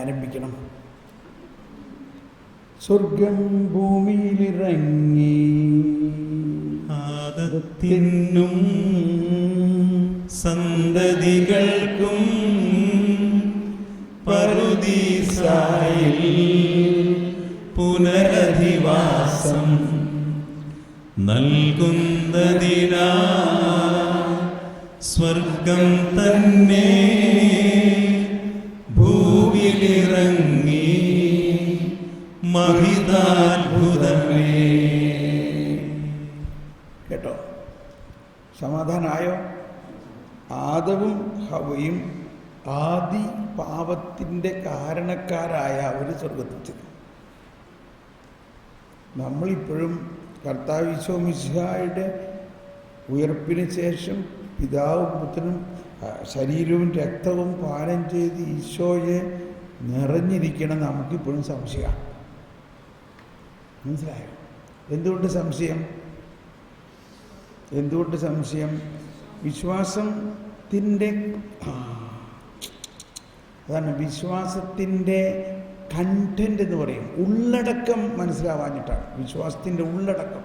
ആരംഭിക്കണം. സ്വർഗം ഭൂമിയിലിറങ്ങി ആദത്തിനും സന്തതികൾക്കും പറുദീസായിൽ പുനരധിവാസം നൽകുന്നതിനാ സ്വർഗം തന്നെ ഭൂവിലിറങ്ങി മഹിതാത്ഭുതമേ. കേട്ടോ? സമാധാനമായോ? ആദവും ഹവയും ആദി പാപത്തിൻ്റെ കാരണക്കാരായ അവർ സ്വർഗത്തിൽ ചെന്നു. നമ്മളിപ്പോഴും കർത്താവ് ഈശോ മിശിഹായുടെ ഉയർപ്പിന് ശേഷം പിതാവും പുത്രനും ശരീരവും രക്തവും പാനം ചെയ്ത് ഈശോയെ നിറഞ്ഞിരിക്കണം. നമുക്കിപ്പോഴും സംശയമാണ്. മനസ്സിലായോ? എന്തുകൊണ്ട് സംശയം? എന്തുകൊണ്ട് സംശയം? വിശ്വാസത്തിൻ്റെ അതാണ് വിശ്വാസത്തിൻ്റെ കണ്ടന്റ് എന്ന് പറയും. ഉള്ളടക്കം മനസ്സിലാവാഞ്ഞിട്ടാണ്. വിശ്വാസത്തിൻ്റെ ഉള്ളടക്കം.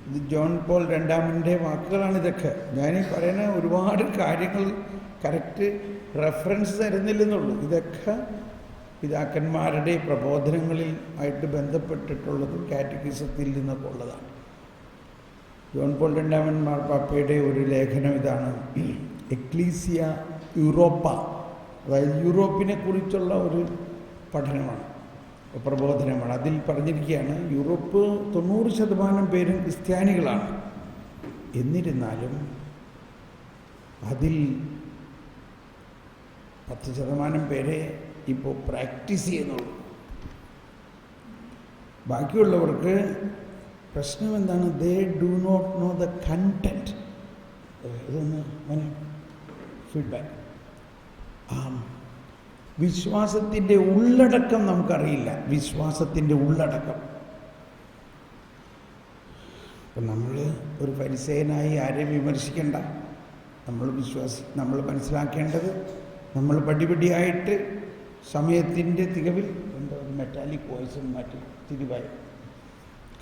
ഇത് ജോൺ പോൾ രണ്ടാമൻ്റെ വാക്കുകളാണിതൊക്കെ. ഞാനീ പറയുന്ന ഒരുപാട് കാര്യങ്ങൾ കറക്റ്റ് റെഫറൻസ് തരുന്നില്ലെന്നുള്ളൂ. ഇതൊക്കെ പിതാക്കന്മാരുടെ പ്രബോധനങ്ങളിൽ ആയിട്ട് ബന്ധപ്പെട്ടിട്ടുള്ളതും കാറ്റക്കിസത്തിൽ നിന്നൊക്കെ ഉള്ളതാണ്. ജോൺ പോൾ രണ്ടാമൻ മാർപ്പാപ്പയുടെ ഒരു ലേഖനം ഇതാണ്, എക്ലീസിയ യൂറോപ്പ, അതായത് യൂറോപ്പിനെ കുറിച്ചുള്ള ഒരു പഠനമാണ്, പ്രബോധനമാണ്. അതിൽ പറഞ്ഞിരിക്കുകയാണ്, യൂറോപ്പ് 90% പേരും ക്രിസ്ത്യാനികളാണ്. എന്നിരുന്നാലും അതിൽ 10% പേരെ ഇപ്പോൾ പ്രാക്ടീസ് ചെയ്യുന്നുള്ളൂ. ബാക്കിയുള്ളവർക്ക് പ്രശ്നം എന്താണ്? They do not know the content. ഇതൊന്ന് ഫീഡ്ബാക്ക്. വിശ്വാസത്തിൻ്റെ ഉള്ളടക്കം നമുക്കറിയില്ല. വിശ്വാസത്തിൻ്റെ ഉള്ളടക്കം. അപ്പം നമ്മൾ ഒരു പരിസയനായി ആരെയും വിമർശിക്കേണ്ട. നമ്മൾ മനസ്സിലാക്കേണ്ടത്, നമ്മൾ പടിപടിയായിട്ട് സമയത്തിൻ്റെ തികവിൽ മെറ്റാലിക് വോയിസ് മാറ്റി തിരിവായി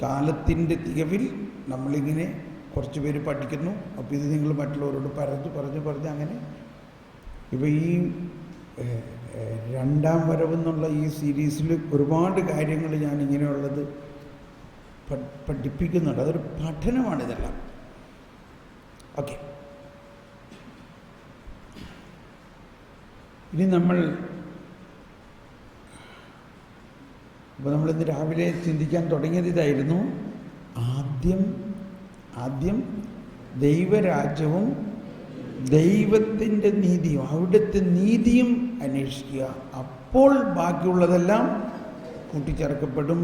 കാലത്തിൻ്റെ തികവിൽ നമ്മളിങ്ങനെ കുറച്ച് പേര് പഠിക്കുന്നു. അപ്പോൾ ഇത് നിങ്ങൾ മറ്റുള്ളവരോട് പറഞ്ഞ് അങ്ങനെ ഇപ്പോൾ ഈ രണ്ടാം വരവെന്നുള്ള ഈ സീരീസിൽ ഒരുപാട് കാര്യങ്ങൾ ഞാൻ ഇങ്ങനെയുള്ളത് പഠിപ്പിക്കുന്നുണ്ട്. അതൊരു പഠനമാണിതെല്ലാം. ഓക്കെ, ഇനി നമ്മളിന്ന് രാവിലെ ചിന്തിക്കാൻ തുടങ്ങിയത് ഇതായിരുന്നു. ആദ്യം ദൈവരാജ്യവും ദൈവത്തിൻ്റെ നീതിയും, അവിടുത്തെ നീതിയും അന്വേഷിക്കുക, അപ്പോൾ ബാക്കിയുള്ളതെല്ലാം കൂട്ടിച്ചേർക്കപ്പെടും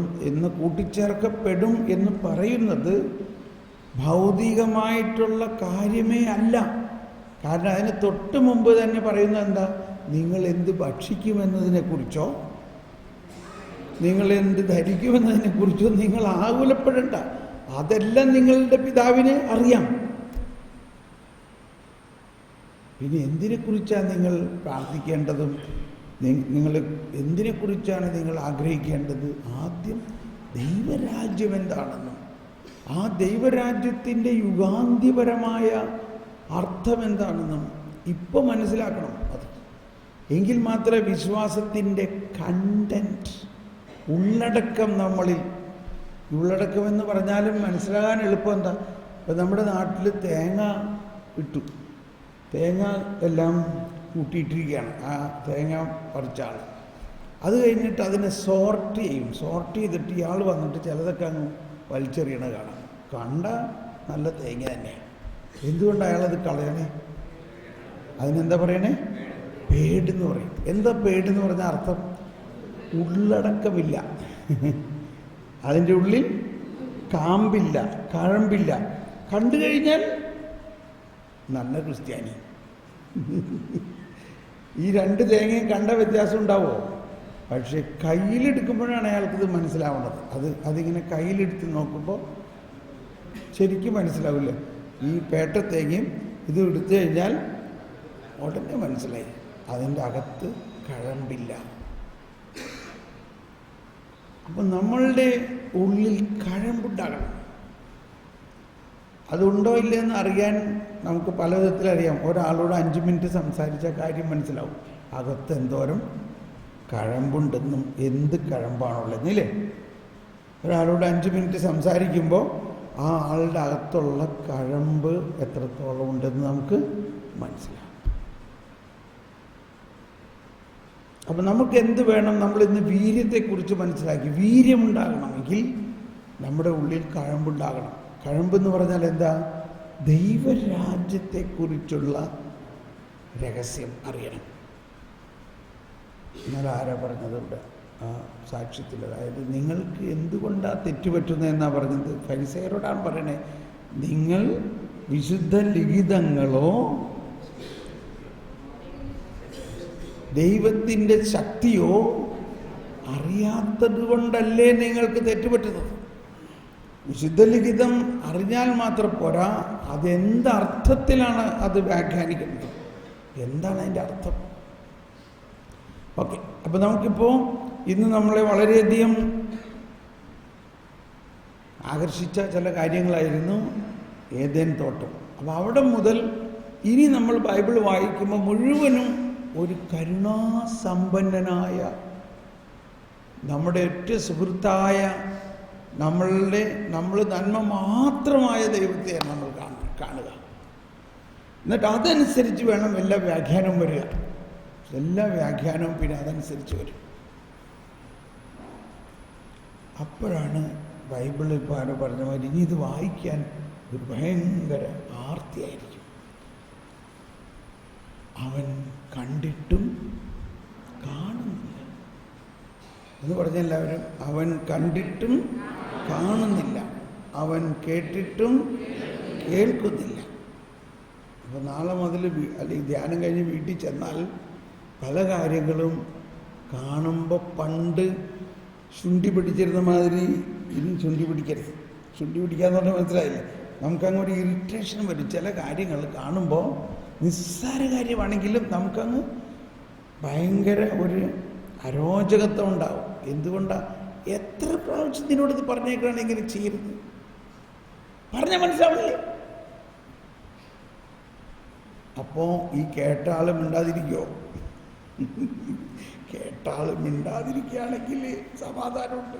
എന്ന് പറയുന്നത് ഭൗതികമായിട്ടുള്ള കാര്യമേ അല്ല. കാരണം അതിന് തൊട്ട് മുമ്പ് തന്നെ പറയുന്നത് എന്താ? നിങ്ങൾ എന്ത് ഭക്ഷിക്കുമെന്നതിനെക്കുറിച്ചോ നിങ്ങൾ എന്ത് ധരിക്കുമെന്നതിനെക്കുറിച്ചോ നിങ്ങൾ ആകുലപ്പെടേണ്ട. അതെല്ലാം നിങ്ങളുടെ പിതാവിനെ അറിയാം. പിന്നെ എന്തിനെക്കുറിച്ചാണ് നിങ്ങൾ പ്രാർത്ഥിക്കേണ്ടതും നിങ്ങൾ എന്തിനെക്കുറിച്ചാണ് നിങ്ങൾ ആഗ്രഹിക്കേണ്ടത്? ആദ്യം ദൈവരാജ്യം എന്താണെന്നും ആ ദൈവരാജ്യത്തിൻ്റെ യുഗാന്ത്യപരമായ അർത്ഥം എന്താണെന്നും ഇപ്പോൾ മനസ്സിലാക്കണം. അത് എങ്കിൽ മാത്രമേ വിശ്വാസത്തിൻ്റെ കണ്ടന്റ്, ഉള്ളടക്കം നമ്മളിൽ, ഉള്ളടക്കമെന്ന് പറഞ്ഞാലും മനസ്സിലാകാൻ എളുപ്പം എന്താ? ഇപ്പം നമ്മുടെ നാട്ടിൽ തേങ്ങ ഇട്ടു, തേങ്ങ എല്ലാം കൂട്ടിയിട്ടിരിക്കുകയാണ്. ആ തേങ്ങ പറിച്ചാൾ അത് കഴിഞ്ഞിട്ട് അതിനെ സോർട്ട് ചെയ്തിട്ട് ഇയാൾ വന്നിട്ട് ചിലതൊക്കെ അങ്ങ് വലിച്ചെറിയണ കണ്ട നല്ല തേങ്ങ തന്നെയാണ്. എന്തുകൊണ്ട് അയാളത് കളയണേ? അതിനെന്താ പറയണേ? പേടെന്ന് പറയും. എന്താ പേടെന്ന് പറഞ്ഞ അർത്ഥം? ഉള്ളടക്കമില്ല. അതിൻ്റെ ഉള്ളിൽ കാമ്പില്ല, കഴമ്പില്ല. കണ്ടു കഴിഞ്ഞാൽ നല്ല ക്രിസ്ത്യാനി. ഈ രണ്ട് തേങ്ങയും കണ്ട വ്യത്യാസം ഉണ്ടാവുമോ? പക്ഷെ കയ്യിലെടുക്കുമ്പോഴാണ് അയാൾക്കിത് മനസ്സിലാവുന്നത്. അതിങ്ങനെ കയ്യിലെടുത്ത് നോക്കുമ്പോൾ ശരിക്കും മനസ്സിലാവില്ല. ഈ പേട്ട തേങ്ങയും ഇത് എടുത്തു കഴിഞ്ഞാൽ ഉടനെ മനസ്സിലായി അതിൻ്റെ അകത്ത് കഴമ്പില്ല. അപ്പം നമ്മളുടെ ഉള്ളിൽ കഴമ്പുണ്ടാകണം. അതുണ്ടോ ഇല്ലയെന്ന് അറിയാൻ നമുക്ക് പല വിധത്തിലറിയാം. ഒരാളോട് 5 മിനിറ്റ് സംസാരിച്ച കാര്യം മനസ്സിലാവും. അകത്ത് എന്തോരം കഴമ്പുണ്ടെന്നും എന്ത് കഴമ്പാണുള്ളതെന്നില്ലേ. ഒരാളോട് 5 മിനിറ്റ് സംസാരിക്കുമ്പോൾ ആ ആളുടെ അകത്തുള്ള കഴമ്പ് എത്രത്തോളം ഉണ്ടെന്ന് നമുക്ക് മനസ്സിലാവും. അപ്പം നമുക്ക് എന്ത് വേണം? നമ്മളിന്ന് വീര്യത്തെക്കുറിച്ച് മനസ്സിലാക്കി. വീര്യമുണ്ടാകണമെങ്കിൽ നമ്മുടെ ഉള്ളിൽ കഴമ്പുണ്ടാകണം. കഴമ്പെന്ന് പറഞ്ഞാൽ എന്താ? ദൈവരാജ്യത്തെക്കുറിച്ചുള്ള രഹസ്യം അറിയണം. ഇന്നലെ ആരാ പറഞ്ഞതുണ്ട് ആ സാക്ഷ്യത്തിൽ? അതായത് നിങ്ങൾക്ക് എന്തുകൊണ്ടാണ് തെറ്റുപറ്റുന്നതെന്നാണ് പറഞ്ഞത്. ഫരിസയരോടാണ് പറയണേ, നിങ്ങൾ വിശുദ്ധ ലിഖിതങ്ങളോ ദൈവത്തിൻ്റെ ശക്തിയോ അറിയാത്തത് കൊണ്ടല്ലേ നിങ്ങൾക്ക് തെറ്റുപറ്റുന്നത്. വിശുദ്ധ ലിഖിതം അറിഞ്ഞാൽ മാത്രം പോരാ, അതെന്തർത്ഥത്തിലാണ് അത് വ്യാഖ്യാനിക്കുന്നത്, എന്താണ് അതിൻ്റെ അർത്ഥം. ഓക്കെ, അപ്പോൾ നമുക്കിപ്പോൾ ഇന്ന് നമ്മളെ വളരെയധികം ആകർഷിച്ച ചില കാര്യങ്ങളായിരുന്നു ഏദൻ തോട്ടം. അപ്പോൾ അവിടെ മുതൽ ഇനി നമ്മൾ ബൈബിൾ വായിക്കുമ്പോൾ മുഴുവനും ഒരു കരുണാസമ്പന്നനായ, നമ്മുടെ ഏറ്റവും സുഹൃത്തായ, നമ്മൾ നന്മ മാത്രമായ ദൈവത്തെയാണ് നമ്മൾ കാണുക. എന്നിട്ട് അതനുസരിച്ച് വേണം എല്ലാ വ്യാഖ്യാനവും വരിക. എല്ലാ വ്യാഖ്യാനവും പിന്നെ അതനുസരിച്ച് വരും. അപ്പോഴാണ് ബൈബിളിൽ ഇപ്പോൾ ആരോ പറഞ്ഞ മാതിരി ഇനി ഇത് വായിക്കാൻ ഒരു ഭയങ്കര ആർത്തിയായിരിക്കും. അവൻ കണ്ടിട്ടും കാണുന്നില്ല എന്ന് പറഞ്ഞ എല്ലാവരും, അവൻ കണ്ടിട്ടും കാണുന്നില്ല, അവൻ കേട്ടിട്ടും കേൾക്കുന്നില്ല. അപ്പോൾ നാളെ മുതൽ അല്ലെങ്കിൽ ധ്യാനം കഴിഞ്ഞ് വീട്ടിൽ ചെന്നാൽ പല കാര്യങ്ങളും കാണുമ്പോൾ പണ്ട് ശുണ്ഠി പിടിച്ചിരുന്ന മാതിരി ഇനി ശുണ്ഠി പിടിക്കരുത്. ശുണ്ഠി പിടിക്കാന്ന് പറഞ്ഞാൽ മനസ്സിലായില്ലേ? നമുക്കങ്ങ് ഒരു ഇറിറ്റേഷൻ വരും. ചില കാര്യങ്ങൾ കാണുമ്പോൾ നിസ്സാര കാര്യമാണെങ്കിലും നമുക്കങ്ങ് ഭയങ്കര ഒരു അരോചകത്വം ഉണ്ടാവും. എന്തുകൊണ്ടാണ്? എത്ര പ്രാവശ്യം ഇതിനോട് ഇത് പറഞ്ഞേക്കാണ് ഇങ്ങനെ ചെയ്യരുത്, പറഞ്ഞാൽ മനസ്സിലാവില്ലേ? അപ്പോൾ ഈ കേട്ട ആൾ മിണ്ടാതിരിക്കുമോ? കേട്ട ആൾ മിണ്ടാതിരിക്കുകയാണെങ്കിൽ സമാധാനമുണ്ട്.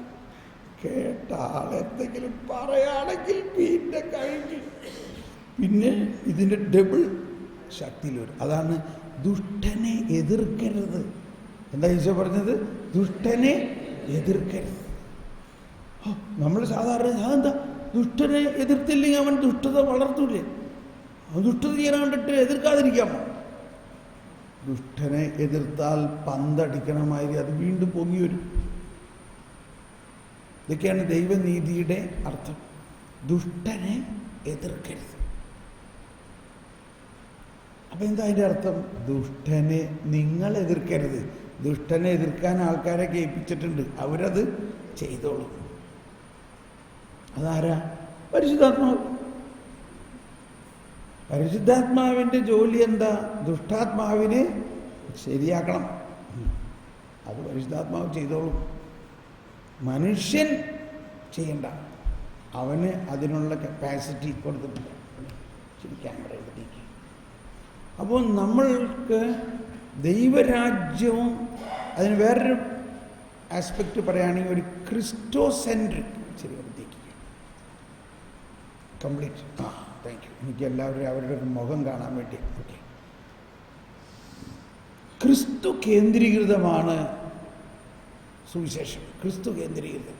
കേട്ട ആൾ എന്തെങ്കിലും പറയുകയാണെങ്കിൽ പിന്നെ കഴിഞ്ഞ്, പിന്നെ ഇതിൻ്റെ ഡബിൾ ശക്തിയിൽ വരും. അതാണ് ദുഷ്ടനെ എതിർക്കരുത്. എന്താ ഈശോ പറഞ്ഞത്? ദുഷ്ടനെ എതിർക്കരുത്. നമ്മൾ സാധാരണ അതെന്താ ദുഷ്ടനെ എതിർത്തില്ലെങ്കിൽ അവൻ ദുഷ്ടത വളർത്തൂലേ? അവൻ ദുഷ്ടത ചെയ്യാൻ കണ്ടിട്ട് എതിർക്കാതിരിക്കാമോ? ദുഷ്ടനെ എതിർത്താൽ പന്തടിക്കണമാതിരി അത് വീണ്ടും പൊങ്ങി വരും. ഇതൊക്കെയാണ് ദൈവനീതിയുടെ അർത്ഥം. ദുഷ്ടനെ എതിർക്കരുത്. അപ്പം എന്താ അതിൻ്റെ അർത്ഥം? ദുഷ്ടനെ നിങ്ങൾ എതിർക്കരുത്. ദുഷ്ടനെ എതിർക്കാൻ ആൾക്കാരെ കേൾപ്പിച്ചിട്ടുണ്ട്, അവരത് ചെയ്തോളും. അതാരാ? പരിശുദ്ധാത്മാവ്. പരിശുദ്ധാത്മാവിൻ്റെ ജോലി എന്താ? ദുഷ്ടാത്മാവിനെ ശരിയാക്കണം. അത് പരിശുദ്ധാത്മാവ് ചെയ്തോളും. മനുഷ്യൻ ചെയ്യണ്ട, അവന് അതിനുള്ള കപ്പാസിറ്റി കൊടുത്തിട്ടില്ല. ശരി, ക്യാമറ എടുത്തേക്ക്. അപ്പോൾ നമ്മൾക്ക് ദൈവരാജ്യവും അതിന് വേറൊരു ആസ്പെക്റ്റ് പറയുകയാണെങ്കിൽ ഒരു ക്രിസ്റ്റോസെൻട്രിക്, ശരി എടുത്തേക്ക് കംപ്ലീറ്റ്. Thank you. എനിക്ക് എല്ലാവരും അവരുടെ മുഖം കാണാൻ വേണ്ടി. ഓക്കെ, ക്രിസ്തു കേന്ദ്രീകൃതമാണ് സുവിശേഷം. ക്രിസ്തു കേന്ദ്രീകൃതം.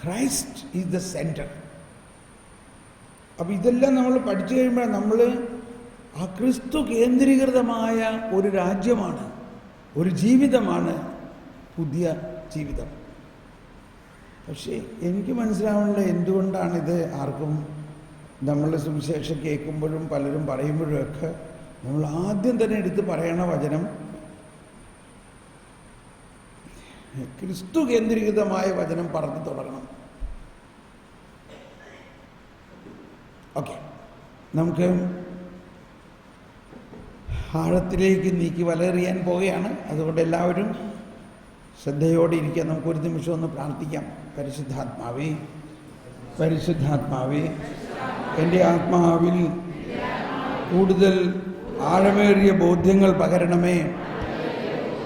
Christ is the centre. അപ്പം ഇതെല്ലാം നമ്മൾ പഠിച്ചു കഴിയുമ്പോൾ നമ്മൾ ആ ക്രിസ്തു കേന്ദ്രീകൃതമായ ഒരു രാജ്യമാണ്, ഒരു ജീവിതമാണ് പുതിയ ജീവിതം. പക്ഷേ എനിക്ക് മനസ്സിലാവുന്നില്ല എന്തുകൊണ്ടാണിത് ആർക്കും. നമ്മൾ സുവിശേഷം കേൾക്കുമ്പോഴും പലരും പറയുമ്പോഴും ഒക്കെ നമ്മൾ ആദ്യം തന്നെ എടുത്ത് പറയണ വചനം ക്രിസ്തു കേന്ദ്രീകൃതമായ വചനം പറഞ്ഞു തുടങ്ങണം. ഓക്കെ, നമുക്ക് ആഴത്തിലേക്ക് നീക്കി വലയെറിയാൻ പോവുകയാണ്. അതുകൊണ്ട് എല്ലാവരും ശ്രദ്ധയോടെ ഇരിക്കുക. നമുക്കൊരു നിമിഷം ഒന്ന് പ്രാർത്ഥിക്കാം. പരിശുദ്ധാത്മാവേ, പരിശുദ്ധാത്മാവേ, എൻ്റെ ആത്മാവിൽ കൂടുതൽ ആഴമേറിയ ബോധ്യങ്ങൾ പകരണമേ.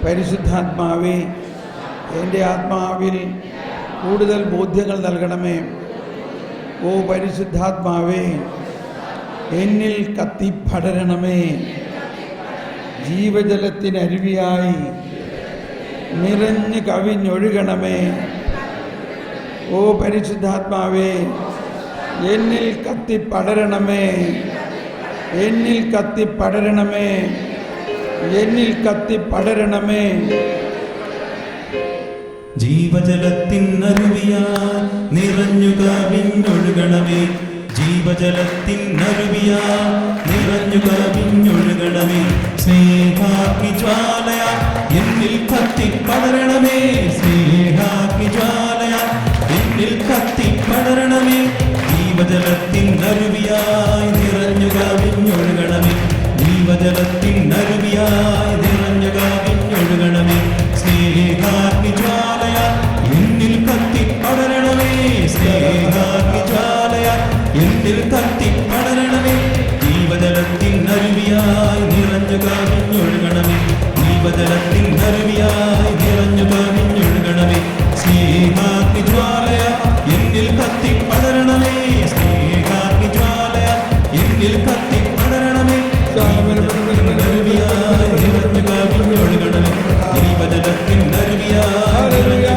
പരിശുദ്ധാത്മാവേ, എൻ്റെ ആത്മാവിൽ കൂടുതൽ ബോധ്യങ്ങൾ നൽകണമേ. ഓ പരിശുദ്ധാത്മാവേ, എന്നിൽ കത്തിപ്പടരണമേ. ജീവജലത്തിനരുവിയായി നിറഞ്ഞു കവിഞ്ഞൊഴുകണമേ. ഓ പരിശുദ്ധാത്മാവേ, എന്നിൽ കത്തിപ്പടരണമേ, എന്നിൽ കത്തിപ്പടരണമേ, എന്നിൽ കത്തിപ്പടരണമേ. ജീവജലത്തിനരുവിയാൽ നിറഞ്ഞു കവിഞ്ഞൊഴുകണമേ. ജീവജലത്തിനരുവിയാൽ നിറഞ്ഞു കവിഞ്ഞൊഴുകണമേ. സ്നേഹാഗ്നിജ്വാലയ എന്നിൽ കത്തിപ്പടരണമേ. സ്നേഹാഗ്നിജ്വാലയ എന്നിൽ കത്തിപ്പടരണമേ. ജീവജലത്തിനരുവിയായി നിറഞ്ഞു കവിഞ്ഞൊഴുകണമേ. ജീവജലത്തിനരുവിയായി നിറഞ്ഞു കവിഞ്ഞൊഴുകണമേ. സ്നേഹാഗ്നിജ്വാലയ എന്നിൽ കത്തിപ്പടരണമേ. സ്നേഹാഗ്നിജ്വാലയ എന്നിൽ കത്തിപ്പടരണമേ. ജീവജലത്തിനരുവിയായി നിറഞ്ഞു കവിഞ്ഞൊഴുകണമേ. ജീവജലത്തിനരുവിയായി നിറഞ്ഞു കവിഞ്ഞൊഴുകണമേ. സ്നേഹാഗ്നിജ്വാലയ എന്നിൽ കത്തിപ്പടരണമേ. സ്നേഹാഗ്നിജ്വാലയ എന്നിൽ കത്തിപ്പടരണമേ. ജീവജലത്തിനരുവിയായി നിറഞ്ഞു കവിഞ്ഞൊഴുകണമേ. ജീവജലത്തിനരുവിയായി നിറഞ്ഞു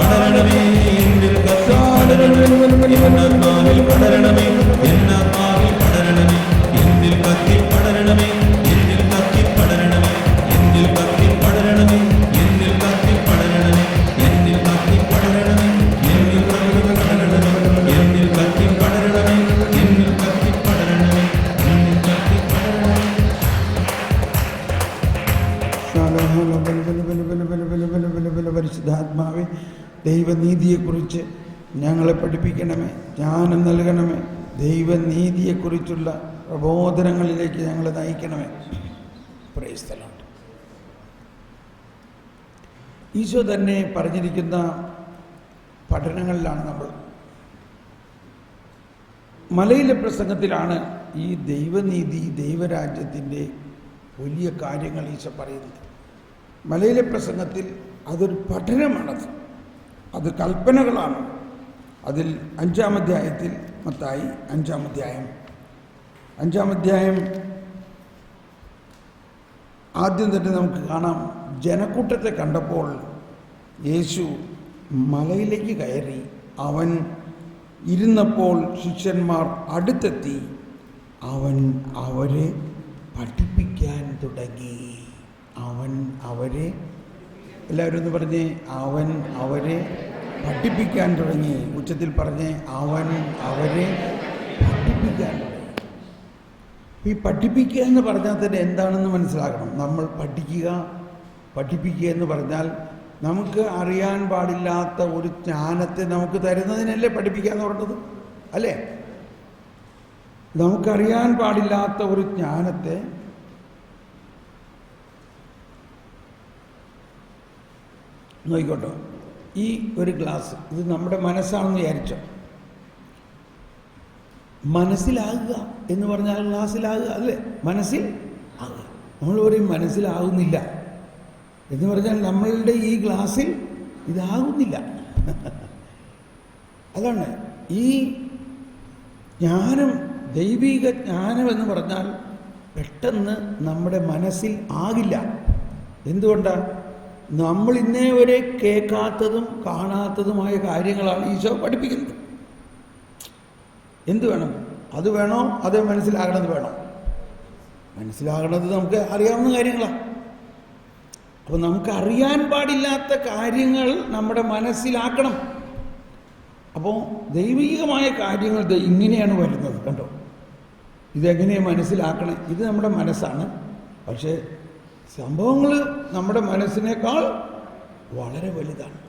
കവിഞ്ഞൊഴുകണമേ. എന്നിൽ കത്തിപ്പടരണമേ. എന്നാത്മാവിൽ പടരണമേ. എന്നാത്മാവിൽ പടരണമേ. എന്നിൽ കത്തിപ്പടരണമേ. എന്നിൽ കത്തിപ്പടരണമേ. എന്നിൽ കത്തിപ്പടരണമേ. എന്നിൽ കത്തിപ്പടരണമേ. എന്നിൽ കത്തിപ്പടരണമേ. എന്നിൽ കത്തിപ്പടരണമേ. എന്നിൽ കത്തിപ്പടരണമേ. എന്നിൽ കത്തിപ്പടരണമേ. എന്നിൽ കത്തിപ്പടരണമേ. പരിശുദ്ധാത്മാവേ, ദൈവനീതിയെക്കുറിച്ച് ഞങ്ങളെ പഠിപ്പിക്കണമേ, ജ്ഞാനം നൽകണമേ. ദൈവനീതിയെക്കുറിച്ചുള്ള പ്രബോധനങ്ങളിലേക്ക് ഞങ്ങളെ നയിക്കണമേ. Praise the Lord. ഈശോ തന്നെ പറഞ്ഞിരിക്കുന്ന പഠനങ്ങളിലാണ് നമ്മൾ. മലയിലെ പ്രസംഗത്തിലാണ് ഈ ദൈവനീതി, ദൈവരാജ്യത്തിൻ്റെ വലിയ കാര്യങ്ങൾ ഈശോ പറയുന്നത്. മലയിലെ പ്രസംഗത്തിൽ അതൊരു പഠനമാണത്, അത് കൽപ്പനകളാണ്. അതിൽ 5-ാം അധ്യായത്തിൽ, മത്തായി 5-ാം അധ്യായം ആദ്യം തന്നെ നമുക്ക് കാണാം. ജനക്കൂട്ടത്തെ കണ്ടപ്പോൾ യേശു മലയിലേക്ക് കയറി. അവൻ ഇരുന്നപ്പോൾ ശിഷ്യന്മാർ അടുത്തെത്തി. അവൻ അവരെ പഠിപ്പിക്കാൻ തുടങ്ങി. അവൻ അവരെ, എല്ലാവരും ഒന്ന് പറഞ്ഞേ, അവൻ അവരെ പഠിപ്പിക്കാൻ തുടങ്ങി. ഉച്ചത്തിൽ പറഞ്ഞേ, അവൻ അവരെ പഠിപ്പിക്കാൻ തുടങ്ങി. ഈ പഠിപ്പിക്കുക എന്ന് പറഞ്ഞാൽ തന്നെ എന്താണെന്ന് മനസ്സിലാക്കണം. നമ്മൾ പഠിപ്പിക്കുക എന്ന് പറഞ്ഞാൽ നമുക്ക് അറിയാൻ പാടില്ലാത്ത ഒരു ജ്ഞാനത്തെ നമുക്ക് തരുന്നതിനല്ലേ പഠിപ്പിക്കുക എന്ന് പറഞ്ഞത്, അല്ലേ? നമുക്കറിയാൻ പാടില്ലാത്ത ഒരു ജ്ഞാനത്തെ നോക്കിക്കോട്ടോ. ഈ ഒരു ഗ്ലാസ്, ഇത് നമ്മുടെ മനസ്സാണെന്ന് വിചാരിച്ചോ. മനസ്സിലാകുക എന്ന് പറഞ്ഞാൽ ഗ്ലാസ്സിലാകുക, അല്ലേ? മനസ്സിൽ ആകുക. നമ്മൾ പറയും മനസ്സിലാകുന്നില്ല എന്ന് പറഞ്ഞാൽ നമ്മളുടെ ഈ ഗ്ലാസ്സിൽ ഇതാകുന്നില്ല. അതാണ് ഈ ജ്ഞാനം, ദൈവിക ജ്ഞാനം എന്ന് പറഞ്ഞാൽ പെട്ടെന്ന് നമ്മുടെ മനസ്സിൽ ആകില്ല. എന്തുകൊണ്ടാണ്? നമ്മൾ ഇന്നേ വരെ കേൾക്കാത്തതും കാണാത്തതുമായ കാര്യങ്ങളാണ് ഈശോ പഠിപ്പിക്കുന്നത്. എന്ത് വേണം? അത് വേണോ അതോ മനസ്സിലാകണത് വേണോ? മനസ്സിലാകണത് നമുക്ക് അറിയാവുന്ന കാര്യങ്ങളാണ്. അപ്പോൾ നമുക്ക് അറിയാൻ പാടില്ലാത്ത കാര്യങ്ങൾ നമ്മുടെ മനസ്സിലാക്കണം. അപ്പോൾ ദൈവികമായ കാര്യങ്ങൾ ഇങ്ങനെയാണ് വരുന്നത്. കണ്ടോ, ഇതെങ്ങനെയാണ് മനസ്സിലാക്കണേ? ഇത് നമ്മുടെ മനസ്സാണ്. പക്ഷേ സംഭവങ്ങൾ നമ്മുടെ മനസ്സിനേക്കാൾ വളരെ വലുതാണ്.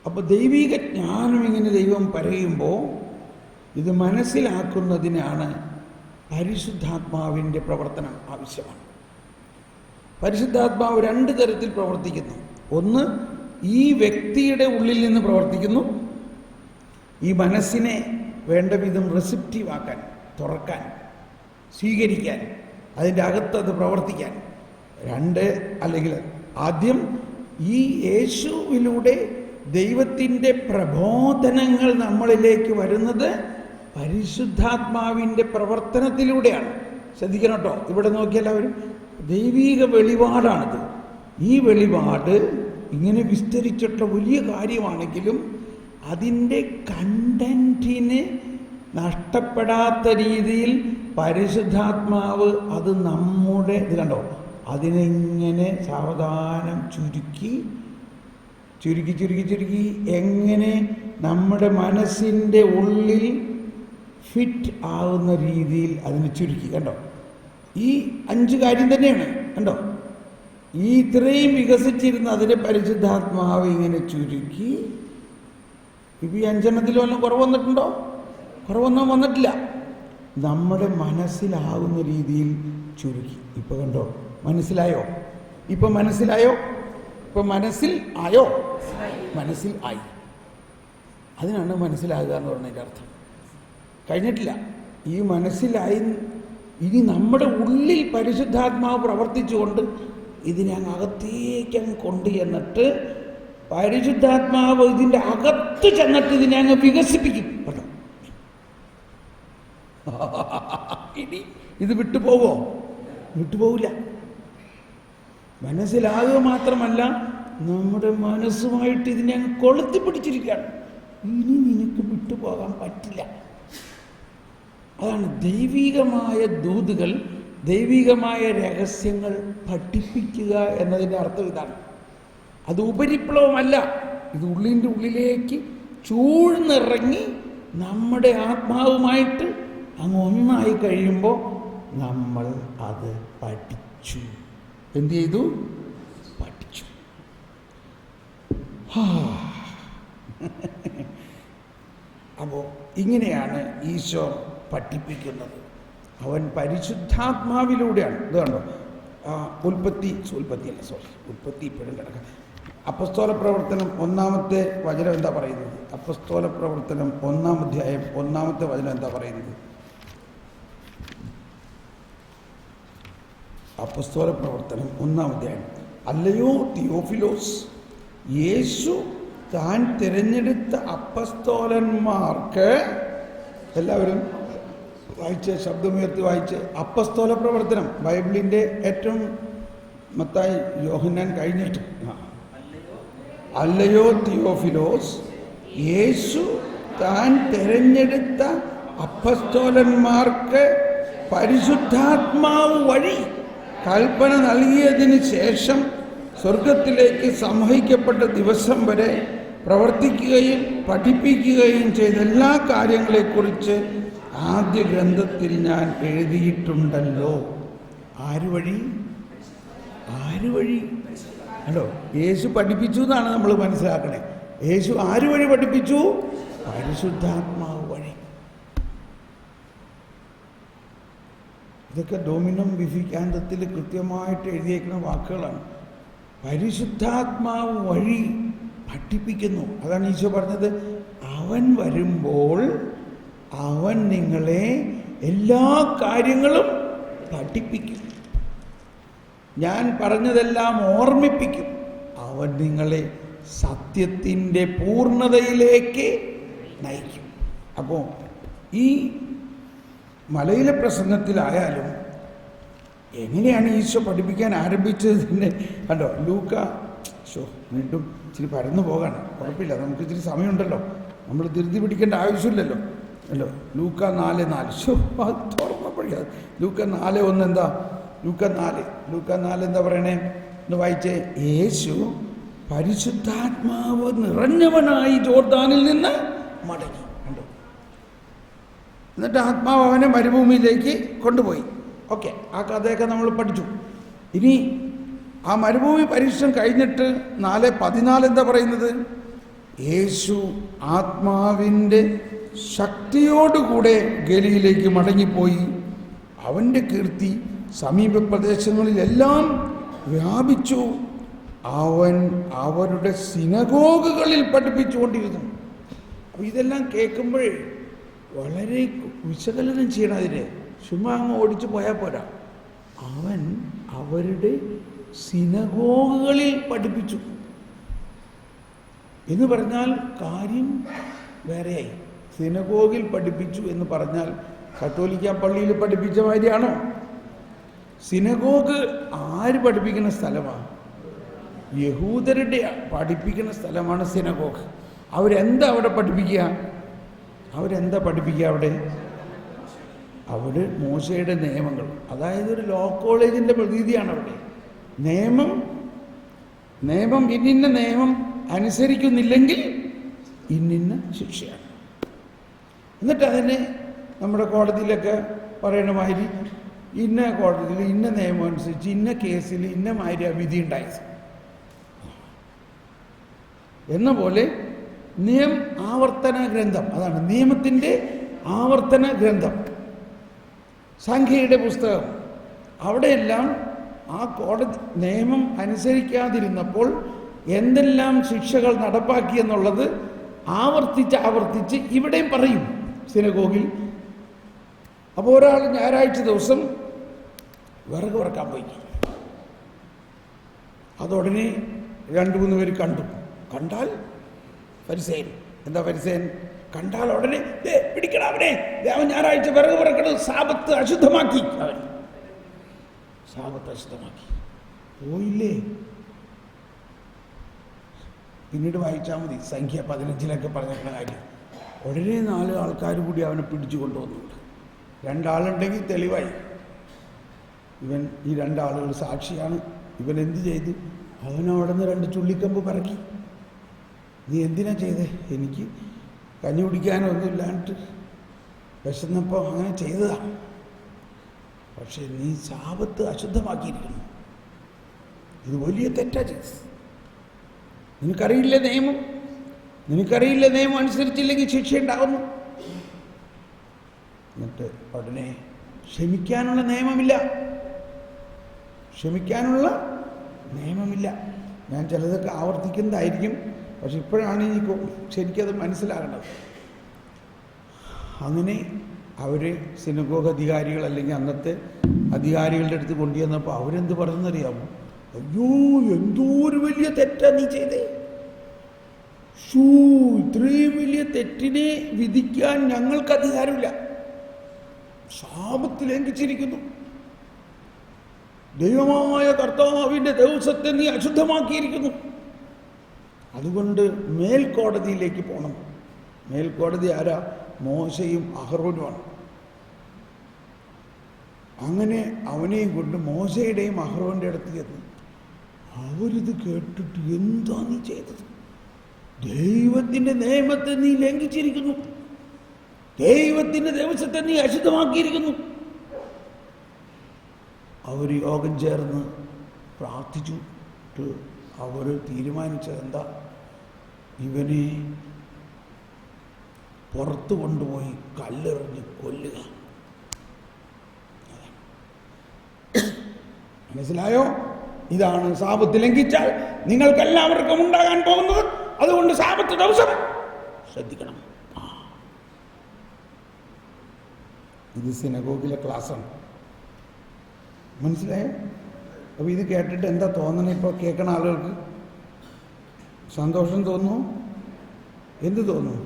അപ്പോൾ ദൈവിക ജ്ഞാനം ഇങ്ങനെ ദൈവം പറയുമ്പോൾ ഇത് മനസ്സിലാക്കുന്നതിനാണ് പരിശുദ്ധാത്മാവിൻ്റെ പ്രവർത്തനം ആവശ്യമാണ്. പരിശുദ്ധാത്മാവ് രണ്ട് തരത്തിൽ പ്രവർത്തിക്കുന്നു. ഒന്ന്, ഈ വ്യക്തിയുടെ ഉള്ളിൽ നിന്ന് പ്രവർത്തിക്കുന്നു, ഈ മനസ്സിനെ വേണ്ട വിധം റിസപ്റ്റീവ് ആക്കാൻ, തുറക്കാൻ, സ്വീകരിക്കാൻ, അതിൻ്റെ അകത്തത് പ്രവർത്തിക്കാൻ. രണ്ട്, അല്ലെങ്കിൽ ആദ്യം ഈ യേശുവിലൂടെ ദൈവത്തിൻ്റെ പ്രബോധനങ്ങൾ നമ്മളിലേക്ക് വരുന്നത് പരിശുദ്ധാത്മാവിൻ്റെ പ്രവർത്തനത്തിലൂടെയാണ്. ശ്രദ്ധിക്കണം കേട്ടോ, ഇവിടെ നോക്കിയെല്ലാവരും, ദൈവീക വെളിപാടാണിത്. ഈ വെളിപാട് ഇങ്ങനെ വിസ്തരിച്ചിട്ടുള്ള വലിയ കാര്യമാണെങ്കിലും അതിൻ്റെ കണ്ടന്റിന് നഷ്ടപ്പെടാത്ത രീതിയിൽ പരിശുദ്ധാത്മാവ് അത് നമ്മുടെ ഇത് കണ്ടോ, അതിനെങ്ങനെ സാവധാനം ചുരുക്കി ചുരുക്കി ചുരുക്കി ചുരുക്കി എങ്ങനെ നമ്മുടെ മനസ്സിൻ്റെ ഉള്ളിൽ ഫിറ്റ് ആവുന്ന രീതിയിൽ അതിനെ ചുരുക്കി. കണ്ടോ, ഈ 5 കാര്യം തന്നെയാണ്. കണ്ടോ, ഈ ഇത്രയും വികസിച്ചിരുന്ന അതിനെ പരിശുദ്ധാത്മാവ് ഇങ്ങനെ ചുരുക്കി. ഇപ്പം ഈ 5 വല്ലതും കുറവ് വന്നിട്ടുണ്ടോ? കുറവൊന്നും വന്നിട്ടില്ല. നമ്മുടെ മനസ്സിലാവുന്ന രീതിയിൽ ചുരുക്കി. ഇപ്പം കണ്ടോ, മനസ്സിലായോ? ഇപ്പം മനസ്സിലായോ? ഇപ്പം മനസ്സിൽ ആയോ? മനസ്സിൽ ആയി. അതിനാണ് മനസ്സിലാകുക എന്ന് പറഞ്ഞതിൻ്റെ അർത്ഥം. കഴിഞ്ഞിട്ടില്ല. ഈ മനസ്സിലായി. ഇനി നമ്മുടെ ഉള്ളിൽ പരിശുദ്ധാത്മാവ് പ്രവർത്തിച്ചുകൊണ്ട് ഇതിനെ അങ്ങ് അകത്തേക്ക് അങ്ങ് കൊണ്ട് ചെന്നിട്ട് പരിശുദ്ധാത്മാവ് ഇതിൻ്റെ അകത്ത് ചെന്നിട്ട് ഇതിനെ അങ്ങ് വികസിപ്പിക്കും. കേട്ടോ, ഇനി ഇത് വിട്ടുപോവോ? വിട്ടുപോകില്ല. മനസ്സിലാകുക മാത്രമല്ല, നമ്മുടെ മനസ്സുമായിട്ട് ഇതിനെ അങ്ങ് കൊളുത്തി പിടിച്ചിരിക്കുകയാണ്. ഇനി നിനക്ക് വിട്ടുപോകാൻ പറ്റില്ല. അതാണ് ദൈവികമായ ദൂതുകൾ, ദൈവികമായ രഹസ്യങ്ങൾ പഠിപ്പിക്കുക എന്നതിൻ്റെ അർത്ഥം ഇതാണ്. അത് ഉപരിപ്ലവമല്ല. ഇത് ഉള്ളിൻ്റെ ഉള്ളിലേക്ക് ചൂഴ്ന്നിറങ്ങി നമ്മുടെ ആത്മാവുമായിട്ട് അങ്ങ് ഒന്നായി കഴിയുമ്പോൾ നമ്മൾ അത് പഠിച്ചു. എന്ത് ചെയ്തു? പഠിച്ചു. അപ്പോൾ ഇങ്ങനെയാണ് ഈശോ പഠിപ്പിക്കുന്നത്. അവൻ പരിശുദ്ധാത്മാവിലൂടെയാണ്. ഇത് കണ്ടോ, ഉൽപ്പത്തി ഇപ്പോഴും കിടക്കാം. അപ്പസ്തോല പ്രവർത്തനം 1-ാമത്തെ വചനം എന്താ പറയുന്നത്? അപ്പസ്തോല പ്രവർത്തനം 1-ാം അധ്യായം 1-ാമത്തെ വചനം എന്താ പറയുന്നത്? അപ്പസ്തോല പ്രവർത്തനം 1-ാം അധ്യായം. അല്ലയോ തിയോഫിലോസ്, യേശു താൻ തിരഞ്ഞെടുത്ത അപ്പസ്തോലന്മാർക്ക്, എല്ലാവരും വായിച്ച്, ശബ്ദമുയർത്തി വായിച്ച്, അപ്പസ്തോല പ്രവർത്തനം ബൈബിളിൻ്റെ ഏറ്റവും മത്തായി, യോഹന്നാൻ കഴിഞ്ഞിട്ട്. അല്ലയോ തിയോഫിലോസ്, യേശു താൻ തിരഞ്ഞെടുത്ത അപ്പസ്തോലന്മാർക്ക് പരിശുദ്ധാത്മാവ് വഴി കൽപ്പന നൽകിയതിന് ശേഷം സ്വർഗത്തിലേക്ക് സംവഹിക്കപ്പെട്ട ദിവസം വരെ പ്രവർത്തിക്കുകയും പഠിപ്പിക്കുകയും ചെയ്ത എല്ലാ കാര്യങ്ങളെക്കുറിച്ച് ആദ്യ ഗ്രന്ഥത്തിൽ ഞാൻ എഴുതിയിട്ടുണ്ടല്ലോ. ആര് വഴി? ആര് വഴി? ഹലോ, യേശു പഠിപ്പിച്ചു എന്നാണ് നമ്മൾ മനസ്സിലാക്കണേ. യേശു ആര് വഴി പഠിപ്പിച്ചു? പരിശുദ്ധാത്മാവ് വഴി. ഇതൊക്കെ ഡോമിനം വിഫിക്കാന്തത്തിൽ കൃത്യമായിട്ട് എഴുതിയേക്കുന്ന വാക്കുകളാണ്. പരിശുദ്ധാത്മാവ് വഴി പഠിപ്പിക്കുന്നു. അതാണ് ഈശോ പറഞ്ഞത്, അവൻ വരുമ്പോൾ അവൻ നിങ്ങളെ എല്ലാ കാര്യങ്ങളും പഠിപ്പിക്കും, ഞാൻ പറഞ്ഞതെല്ലാം ഓർമ്മിപ്പിക്കും, അവൻ നിങ്ങളെ സത്യത്തിൻ്റെ പൂർണ്ണതയിലേക്ക് നയിക്കും. അപ്പോൾ ഈ മലയിലെ പ്രസംഗത്തിലായാലും എങ്ങനെയാണ് ഈശോ പഠിപ്പിക്കാൻ ആരംഭിച്ചത് തന്നെ കണ്ടോ. ലൂക്ക വീണ്ടും ഇച്ചിരി പരന്നു പോകാണ്, കുഴപ്പമില്ല, നമുക്ക് ഇച്ചിരി സമയമുണ്ടല്ലോ, നമ്മൾ ധൃതി പിടിക്കേണ്ട ആവശ്യമില്ലല്ലോ അല്ലോ. ലൂക്ക 4:4 തുറന്നപ്പോഴേ ലൂക്ക 4:1 എന്താ? ലൂക്ക 4 എന്താ പറയണേ? എന്ന് വായിച്ചേ. യേശു പരിശുദ്ധാത്മാവ് നിറഞ്ഞവനായി ജോർദാനിൽ നിന്ന് മടങ്ങി. കണ്ടോ, എന്നിട്ട് ആത്മാവ് അവനെ മരുഭൂമിയിലേക്ക് കൊണ്ടുപോയി. ഓക്കെ, ആ കഥയൊക്കെ നമ്മൾ പഠിച്ചു. ഇനി ആ മരുഭൂമി പരീക്ഷണം കഴിഞ്ഞിട്ട് 4:14 എന്താ പറയുന്നത്? യേശു ആത്മാവിൻ്റെ ശക്തിയോടുകൂടെ ഗലിയിലേക്ക് മടങ്ങിപ്പോയി. അവൻ്റെ കീർത്തി സമീപ പ്രദേശങ്ങളിലെല്ലാം വ്യാപിച്ചു. അവൻ അവരുടെ സിനഗോഗുകളിൽ പഠിപ്പിച്ചുകൊണ്ടിരുന്നു. അപ്പോൾ ഇതെല്ലാം കേൾക്കുമ്പോഴേ വളരെ വിശകലനം ചെയ്യണം. അതിനെ ചുമ്മാ അങ്ങ് ഓടിച്ചു പോയാൽ പോരാ. അവൻ അവരുടെ സിനഗോഗുകളിൽ പഠിപ്പിച്ചു എന്ന് പറഞ്ഞാൽ കാര്യം വേറെയായി. സിനഗോഗിൽ പഠിപ്പിച്ചു എന്ന് പറഞ്ഞാൽ കത്തോലിക്ക പള്ളിയിൽ പഠിപ്പിച്ച മാതിരിയാണോ? സിനഗോഗ് ആര് പഠിപ്പിക്കുന്ന സ്ഥലമാണ്? യഹൂദരുടെ പഠിപ്പിക്കുന്ന സ്ഥലമാണ് സിനഗോഗ്. അവരെന്താ അവിടെ പഠിപ്പിക്കുക? അവിടെ അവിടെ മോശയുടെ നിയമങ്ങൾ, അതായത് ഒരു ലോ കോളേജിൻ്റെ പ്രതീതിയാണ് അവിടെ. നിയമം ഇന്നിന്ന നിയമം അനുസരിക്കുന്നില്ലെങ്കിൽ ഇന്നിന്ന ശിക്ഷയാണ്. എന്നിട്ട് അതിനെ നമ്മുടെ കോടതിയിലൊക്കെ പറയണ മാതിരി ഇന്ന കോടതിയിൽ ഇന്ന നിയമം അനുസരിച്ച് ഇന്ന കേസിൽ ഇന്ന മാതിരി വിധി ഉണ്ടായത് എന്ന പോലെ ആവർത്തന ഗ്രന്ഥം, അതാണ് നിയമത്തിൻ്റെ ആവർത്തന ഗ്രന്ഥം, സംഖ്യയുടെ പുസ്തകം. അവിടെയെല്ലാം ആ കോടതി നിയമം അനുസരിക്കാതിരുന്നപ്പോൾ എന്തെല്ലാം ശിക്ഷകൾ നടപ്പാക്കിയെന്നുള്ളത് ആവർത്തിച്ച് ഇവിടെയും പറയും സിനഗോഗിൽ. അപ്പോൾ ഒരാൾ ഞായറാഴ്ച ദിവസം വിറക് വറക്കാൻ പോയി. അതുടനെ 2-3 പേര് കണ്ടാൽ ഫരിസേയൻ. എന്താ ഫരിസേയൻ? കണ്ടാൽ ഉടനെ പിടിക്കണം അവനെ, അവൻ ഞായറാഴ്ച വിറക് വറക്കണം, സാബത്ത് അശുദ്ധമാക്കി. പോയില്ലേ? പിന്നീട് വായിച്ചാൽ മതി. സംഖ്യ 15 പറഞ്ഞിട്ടുള്ള കാര്യം. ഉടനെ 4 ആൾക്കാർ കൂടി അവനെ പിടിച്ചു കൊണ്ടുവന്നുണ്ട്. 2 ആളുണ്ടെങ്കിൽ തെളിവായി. ഈ 2 ആളുകൾ സാക്ഷിയാണ്. ഇവൻ എന്ത് ചെയ്തു? അവനവിടെ നിന്ന് 2 ചുള്ളിക്കമ്പ് പറക്കി. നീ എന്തിനാ ചെയ്തേ? എനിക്ക് കഞ്ഞി കുടിക്കാനൊന്നും ഇല്ലാണ്ട് വിശന്നപ്പോൾ അങ്ങനെ ചെയ്തതാണ്. പക്ഷേ നീ സാബത്ത് അശുദ്ധമാക്കിയിരിക്കുന്നു. ഇത് വലിയ തെറ്റാ ചെയ്തത്. നിനക്കറിയില്ല നിയമം അനുസരിച്ചില്ലെങ്കിൽ ശിക്ഷ ഉണ്ടാകുന്നു. എന്നിട്ട് ഉടനെ ക്ഷമിക്കാനുള്ള നിയമമില്ല. ഞാൻ ചിലതൊക്കെ ആവർത്തിക്കുന്നതായിരിക്കും, പക്ഷെ ഇപ്പോഴാണ് എനിക്ക് ശരിക്കത് മനസ്സിലാകേണ്ടത്. അങ്ങനെ അവർ സിനഗോഗ് അധികാരികൾ അല്ലെങ്കിൽ അന്നത്തെ അധികാരികളുടെ അടുത്ത് കൊണ്ടുവന്നപ്പോൾ അവരെന്ത് പറഞ്ഞെന്നറിയാമോ? അയ്യോ, എന്തോ ഒരു വലിയ തെറ്റാ നീ ചെയ്തേ. ഇത്രയും വലിയ തെറ്റിനെ വിധിക്കാൻ ഞങ്ങൾക്ക് അധികാരമില്ല. ശാപത്ത് ലംഘിച്ചിരിക്കുന്നു. ദൈവമായ കർത്താവിൻ്റെ ദിവസത്തെ നീ അശുദ്ധമാക്കിയിരിക്കുന്നു. അതുകൊണ്ട് മേൽക്കോടതിയിലേക്ക് പോകണം. മേൽക്കോടതി ആരാ? മോശയും അഹ്റോനുമാണ്. അങ്ങനെ അവനെയും കൊണ്ട് മോശയുടെയും അഹ്റോൻ്റെ അടുത്ത് ചെന്നു. അവരിത് കേട്ടിട്ട്, എന്താ നീ ചെയ്തത്? ദൈവത്തിൻ്റെ നിയമത്തെ നീ ലംഘിച്ചിരിക്കുന്നു. ദൈവത്തിൻ്റെ ദിവസത്തെ നീ അശുദ്ധമാക്കിയിരിക്കുന്നു. അവർ യോഗം ചേർന്ന് പ്രാർത്ഥിച്ചിട്ട് അവർ തീരുമാനിച്ചത് എന്താ? ഇവനെ പുറത്തു കൊണ്ടുപോയി കല്ലെറിഞ്ഞ് കൊല്ലുക. മനസ്സിലായോ? ഇതാണ് സാബത്ത് ലംഘിച്ചാൽ നിങ്ങൾക്കെല്ലാവർക്കും ഉണ്ടാകാൻ പോകുന്നത്. അതുകൊണ്ട് സാബത്ത് ദിവസം ശ്രദ്ധിക്കണം. ഇത് സിനഗോഗിലെ ക്ലാസ്സാണ്. മനസ്സിലായോ? അപ്പോൾ ഇത് കേട്ടിട്ട് എന്താ തോന്നണേ? ഇപ്പോൾ കേൾക്കണ ആളുകൾക്ക് സന്തോഷം തോന്നുന്നു? എന്ത് തോന്നുന്നു?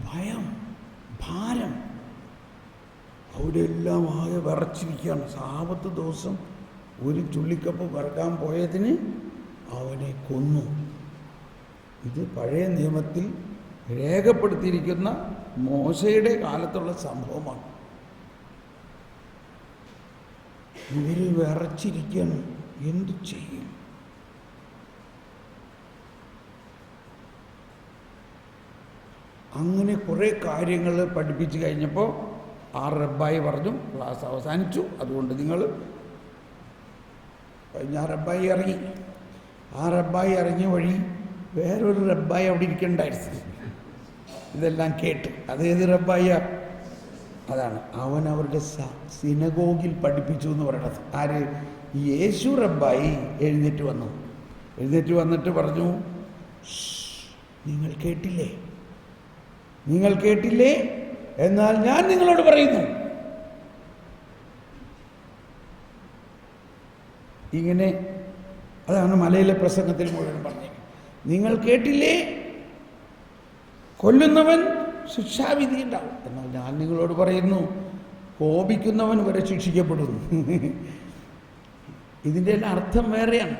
ഭയം, ഭാരം. അവിടെ എല്ലാം ആകെ വിറച്ചിരിക്കുകയാണ്. സാബത്ത് ദിവസം ഒരു ചുള്ളിക്കപ്പ് വറക്കാൻ പോയതിന് അവനെ കൊന്നു. ഇത് പഴയ നിയമത്തിൽ രേഖപ്പെടുത്തിയിരിക്കുന്ന മോശയുടെ കാലത്തുള്ള സംഭവമാണ്. ഇവർ വിറച്ചിരിക്കണം. എന്തു ചെയ്യും? അങ്ങനെ കുറേ കാര്യങ്ങൾ പഠിപ്പിച്ച് കഴിഞ്ഞപ്പോൾ ആ റബ്ബായി പറഞ്ഞു, ക്ലാസ് അവസാനിച്ചു, അതുകൊണ്ട് നിങ്ങൾ കഴിഞ്ഞ റബ്ബായി ഇറങ്ങി. ആ റബ്ബായി ഇറങ്ങിയ വഴി വേറൊരു റബ്ബായി അവിടെ ഇരിക്കണ്ടായിരുന്നു. ഇതെല്ലാം കേട്ട്. അതേത് റബ്ബായ? അതാണ് അവൻ അവരുടെ സിനഗോഗിൽ പഠിപ്പിച്ചു എന്ന് പറയണത്. ആര്? യേശു റബ്ബായി എഴുന്നേറ്റ് വന്നു. എഴുന്നേറ്റ് വന്നിട്ട് പറഞ്ഞു, നിങ്ങൾ കേട്ടില്ലേ, നിങ്ങൾ കേട്ടില്ലേ, എന്നാൽ ഞാൻ നിങ്ങളോട് പറയുന്നു. ഇങ്ങനെ അതാണ് മലയിലെ പ്രസംഗത്തിൽ മുഴുവൻ പറഞ്ഞത്. നിങ്ങൾ കേട്ടില്ലേ, കൊല്ലുന്നവൻ ശിക്ഷാവിധി ഉണ്ടാവും, എന്നാൽ ഞാൻ നിങ്ങളോട് പറയുന്നു, കോപിക്കുന്നവൻ വരെ ശിക്ഷിക്കപ്പെടുന്നു. ഇതിൻ്റെ എല്ലാം അർത്ഥം വേറെയാണ്.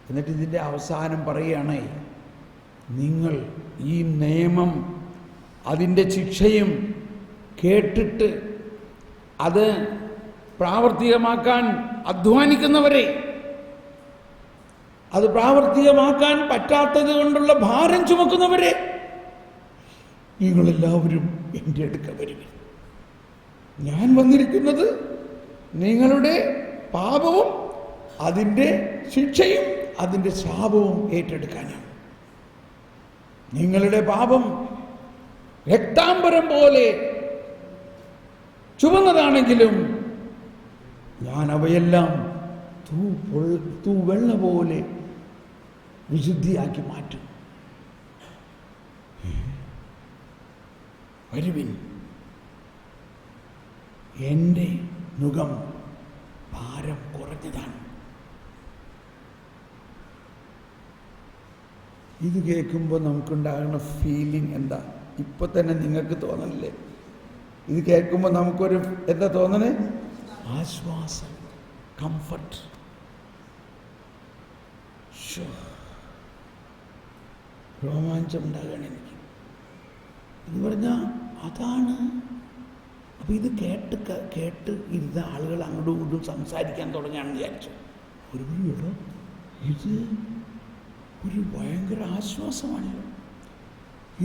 എന്നിട്ട് ഇതിൻ്റെ അവസാനം പറയുകയാണ്, നിങ്ങൾ ഈ നിയമം അതിൻ്റെ ശിക്ഷയും കേട്ടിട്ട് അത് പ്രാവർത്തികമാക്കാൻ അധ്വാനിക്കുന്നവരെ, അത് പ്രാവർത്തികമാക്കാൻ പറ്റാത്തത് കൊണ്ടുള്ള ഭാരം ചുമക്കുന്നവരെ, നിങ്ങളെല്ലാവരും എൻ്റെ അടുക്കൽ വരുവിൻ. ഞാൻ വന്നിരിക്കുന്നത് നിങ്ങളുടെ പാപവും അതിൻ്റെ ശിക്ഷയും അതിൻ്റെ ശാപവും ഏറ്റെടുക്കാനാണ്. നിങ്ങളുടെ പാപം രക്താംബരം പോലെ ചുവന്നതാണെങ്കിലും ഞാൻ അവയെല്ലാം തൂവെള്ള പോലെ വിശുദ്ധിയാക്കി മാറ്റും. വരുവിൻ, എൻ്റെ നുകം ഭാരം കുറഞ്ഞതാണ്. ഇത് കേൾക്കുമ്പോൾ നമുക്കുണ്ടാകുന്ന ഫീലിംഗ് എന്താ? ഇപ്പൊ തന്നെ നിങ്ങൾക്ക് തോന്നണില്ലേ? ഇത് കേൾക്കുമ്പോൾ നമുക്കൊരു എന്താ തോന്നണേ? ആശ്വാസം, കംഫർട്ട്. രോമാഞ്ചം ഉണ്ടാകുകയാണ് എനിക്ക്. ഇത് പറഞ്ഞാൽ അതാണ്. അപ്പം ഇത് കേട്ട് ഇരുന്ന ആളുകൾ അങ്ങോട്ടും ഇങ്ങോട്ടും സംസാരിക്കാൻ തുടങ്ങുകയാണെന്ന് വിചാരിച്ചു. ഒരു ഇത് ഒരു ഭയങ്കര ആശ്വാസമാണല്ലോ,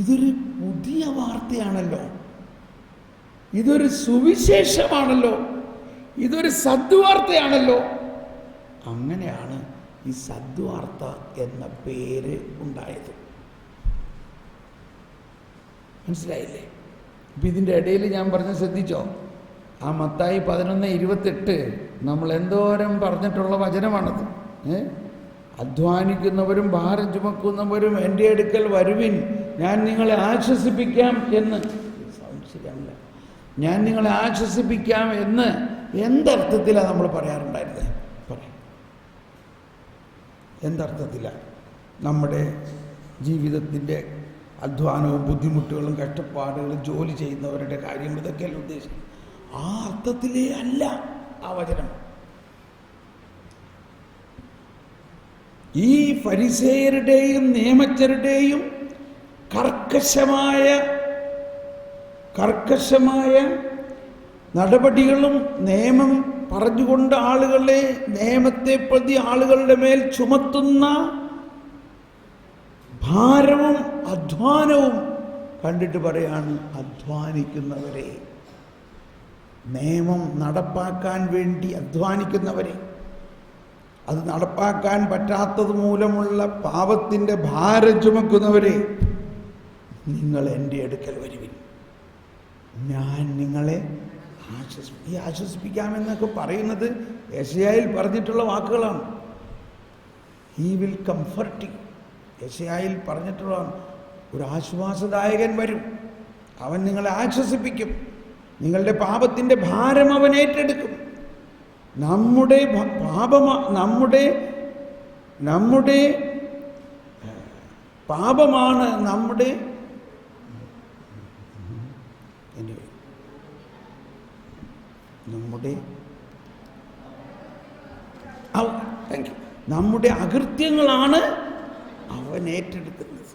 ഇതൊരു പുതിയ വാർത്തയാണല്ലോ, ഇതൊരു സുവിശേഷമാണല്ലോ, ഇതൊരു സദ്വാർത്തയാണല്ലോ. അങ്ങനെയാണ് ഈ സദ്വാർത്ത എന്ന പേര് ഉണ്ടായത്. മനസ്സിലായില്ലേ? അപ്പം ഇതിൻ്റെ ഇടയിൽ ഞാൻ പറഞ്ഞ ശ്രദ്ധിച്ചോ? ആ മത്തായി 11:28 നമ്മൾ എന്തോരം പറഞ്ഞിട്ടുള്ള വചനമാണത്. അധ്വാനിക്കുന്നവരും ഭാരം ചുമക്കുന്നവരും എൻ്റെ അടുക്കൽ വരുവിൻ, ഞാൻ നിങ്ങളെ ആശ്വസിപ്പിക്കാം എന്ന്. ശരിയാണല്ല, ഞാൻ നിങ്ങളെ ആശ്വസിപ്പിക്കാം എന്ന് എന്തർത്ഥത്തിലാണ് നമ്മൾ പറയാറുണ്ടായിരുന്നത്? പറയാം, എന്തർത്ഥത്തിലാണ്? നമ്മുടെ ജീവിതത്തിൻ്റെ അധ്വാനവും ബുദ്ധിമുട്ടുകളും കഷ്ടപ്പാടുകളും ജോലി ചെയ്യുന്നവരുടെ കാര്യങ്ങൾ ഇതൊക്കെയല്ല ഉദ്ദേശിക്കുന്നത്. ആ അർത്ഥത്തിലേ അല്ല ആ വചനം. ഈ ഫരിസേയരുടെയും നിയമജ്ഞരുടെയും കർക്കശമായ നടപടികളും നിയമം പറഞ്ഞുകൊണ്ട് ആളുകളെ, നിയമത്തെ പ്രതി ആളുകളുടെ മേൽ ചുമത്തുന്ന ഭാരവും അധ്വാനവും കണ്ടിട്ട് പറയാണ്, അധ്വാനിക്കുന്നവരെ, നിയമം നടപ്പാക്കാൻ വേണ്ടി അധ്വാനിക്കുന്നവരെ, അത് നടപ്പാക്കാൻ പറ്റാത്തത് മൂലമുള്ള പാപത്തിൻ്റെ ഭാരം ചുമക്കുന്നവരെ, നിങ്ങൾ എൻ്റെ അടുക്കൽ വരുവിൻ, ഞാൻ നിങ്ങളെ ആശ്വസിപ്പിക്കാമെന്നൊക്കെ പറയുന്നത് യെശയ്യായിൽ പറഞ്ഞിട്ടുള്ള വാക്കുകളാണ്. He will comfort you. യെശയ്യായിൽ പറഞ്ഞിട്ടുള്ളതാണ്. ഒരു ആശ്വാസദായകൻ വരും, അവൻ നിങ്ങളെ ആശ്വസിപ്പിക്കും, നിങ്ങളുടെ പാപത്തിൻ്റെ ഭാരം അവൻ ഏറ്റെടുക്കും. നമ്മുടെ പാപമാണ് നമ്മുടെ നമ്മുടെ അകൃത്യങ്ങളാണ് അവൻ ഏറ്റെടുക്കുന്നത്.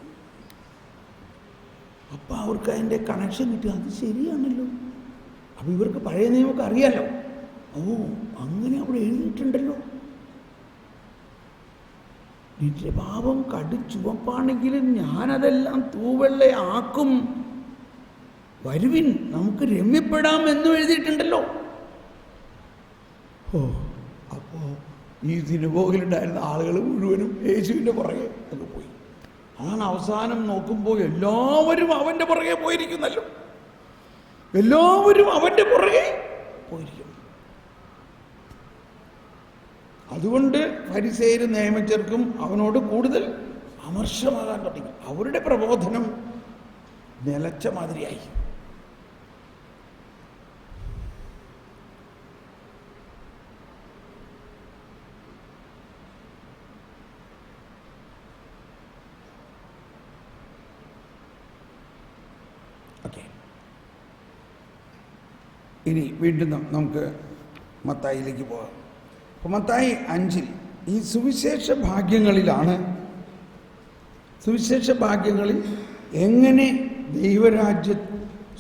അപ്പം അവർക്ക് അതിൻ്റെ കണക്ഷൻ കിട്ടുക. അത് ശരിയാണല്ലോ. അപ്പം ഇവർക്ക് പഴയ നിയമമൊക്കെ അറിയാലോ. ഓ, അങ്ങനെ അവിടെ എഴുതിയിട്ടുണ്ടല്ലോ, നിന്റെ പാപം കടുചുവപ്പാണെങ്കിലും ഞാനതെല്ലാം തൂവെള്ളയാക്കും, വരുവിൻ നമുക്ക് രമ്യപ്പെടാം എന്നും എഴുതിയിട്ടുണ്ടല്ലോ. ഓ, അപ്പോൾ ഈ സിനഗോഗിലുണ്ടായിരുന്ന ആളുകൾ മുഴുവനും യേശുവിൻ്റെ പുറകെ അത് പോയി. അതാണ് അവസാനം നോക്കുമ്പോൾ എല്ലാവരും അവൻ്റെ പുറകെ പോയിരിക്കുന്നല്ലോ. എല്ലാവരും അവൻ്റെ പുറകെ പോയിരിക്കുന്നു. അതുകൊണ്ട് ഫരിസേയരും നിയമജ്ഞർക്കും അവനോട് കൂടുതൽ അമർഷമാകാൻ തുടങ്ങി. അവരുടെ പ്രബോധനം നിലച്ച മാതിരിയായി. ഓക്കെ, ഇനി വീണ്ടും നമുക്ക് മത്തായിലേക്ക് പോകാം. അപ്പോൾ മത്തായി 5 ഈ സുവിശേഷ ഭാഗ്യങ്ങളിൽ എങ്ങനെ ദൈവരാജ്യം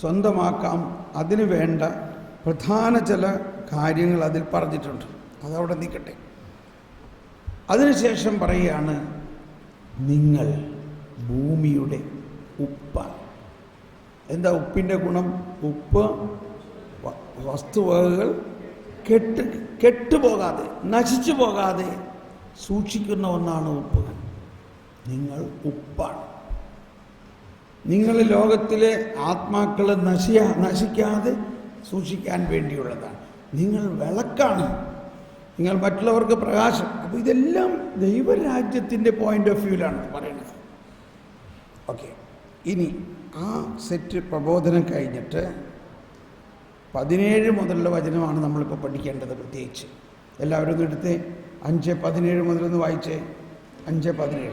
സ്വന്തമാക്കാം അതിനു വേണ്ട പ്രധാന ചില കാര്യങ്ങൾ അതിൽ പറഞ്ഞിട്ടുണ്ട്. അതവിടെ നിൽക്കട്ടെ. അതിനുശേഷം പറയുകയാണ്, നിങ്ങൾ ഭൂമിയുടെ ഉപ്പാണ്. എന്താ ഉപ്പിൻ്റെ ഗുണം? ഉപ്പ് വസ്തുവകകൾ കെട്ടുപോകാതെ നശിച്ചു പോകാതെ സൂക്ഷിക്കുന്ന ഒന്നാണ് ഉപ്പ്. നിങ്ങൾ ഉപ്പാണ്. നിങ്ങൾ ലോകത്തിലെ ആത്മാക്കളെ നശിക്കാതെ സൂക്ഷിക്കാൻ വേണ്ടിയുള്ളതാണ്. നിങ്ങൾ വിളക്കാണ്. നിങ്ങൾ മറ്റുള്ളവർക്ക് പ്രകാശം. അപ്പോൾ ഇതെല്ലാം ദൈവരാജ്യത്തിൻ്റെ പോയിന്റ് ഓഫ് വ്യൂവിലാണ് പറയുന്നത്. ഓക്കെ, ഇനി ആ സെറ്റ് പ്രബോധനം കഴിഞ്ഞിട്ട് 17 മുതലുള്ള വചനമാണ് നമ്മളിപ്പോൾ പഠിക്കേണ്ടത്. പ്രത്യേകിച്ച് എല്ലാവരും ഒന്ന് എടുത്ത് 5:17 മുതലൊന്ന് വായിച്ചേ. 5:17.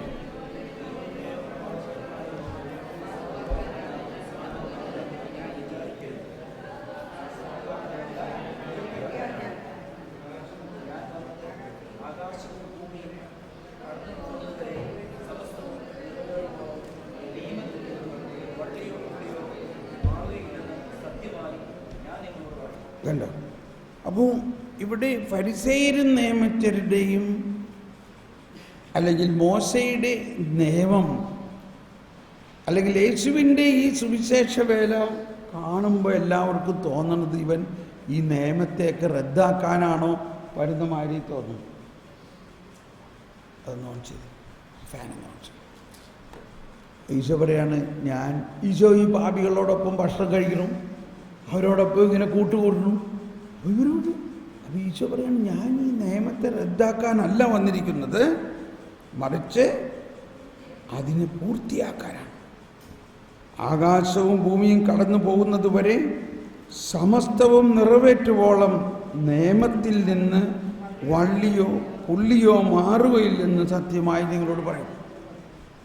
കണ്ടോ? അപ്പോൾ ഇവിടെ ഫരിസേയരും നിയമജ്ഞരുടെയും അല്ലെങ്കിൽ മോശയുടെ നിയമം അല്ലെങ്കിൽ യേശുവിൻ്റെ ഈ സുവിശേഷ വേല കാണുമ്പോൾ എല്ലാവർക്കും തോന്നുന്നത് ഇവൻ ഈ നിയമത്തെയൊക്കെ റദ്ദാക്കാനാണോ വരുന്ന മാതിരി തോന്നുന്നു. അതൊന്ന് ഓൺ ചെയ്ത് ഫാനൊന്ന് ഓൺ ചെയ്ത്. ഈശോ പറയാണ്, ഈശോ ഈ പാപികളോടൊപ്പം ഭക്ഷണം കഴിക്കണം, അവരോടൊപ്പം ഇങ്ങനെ കൂട്ടുകൂടണം. ഇവരോട് അപ്പോൾ ഈശോ പറയാണ്, ഞാൻ ഈ നിയമത്തെ റദ്ദാക്കാനല്ല വന്നിരിക്കുന്നത്, മറിച്ച് അതിനെ പൂർത്തിയാക്കാനാണ്. ആകാശവും ഭൂമിയും കടന്നു പോകുന്നത് വരെ സമസ്തവും നിറവേറ്റുവോളം നിയമത്തിൽ നിന്ന് വള്ളിയോ പുള്ളിയോ മാറുകയില്ലെന്ന് സത്യമായി നിങ്ങളോട് പറയും.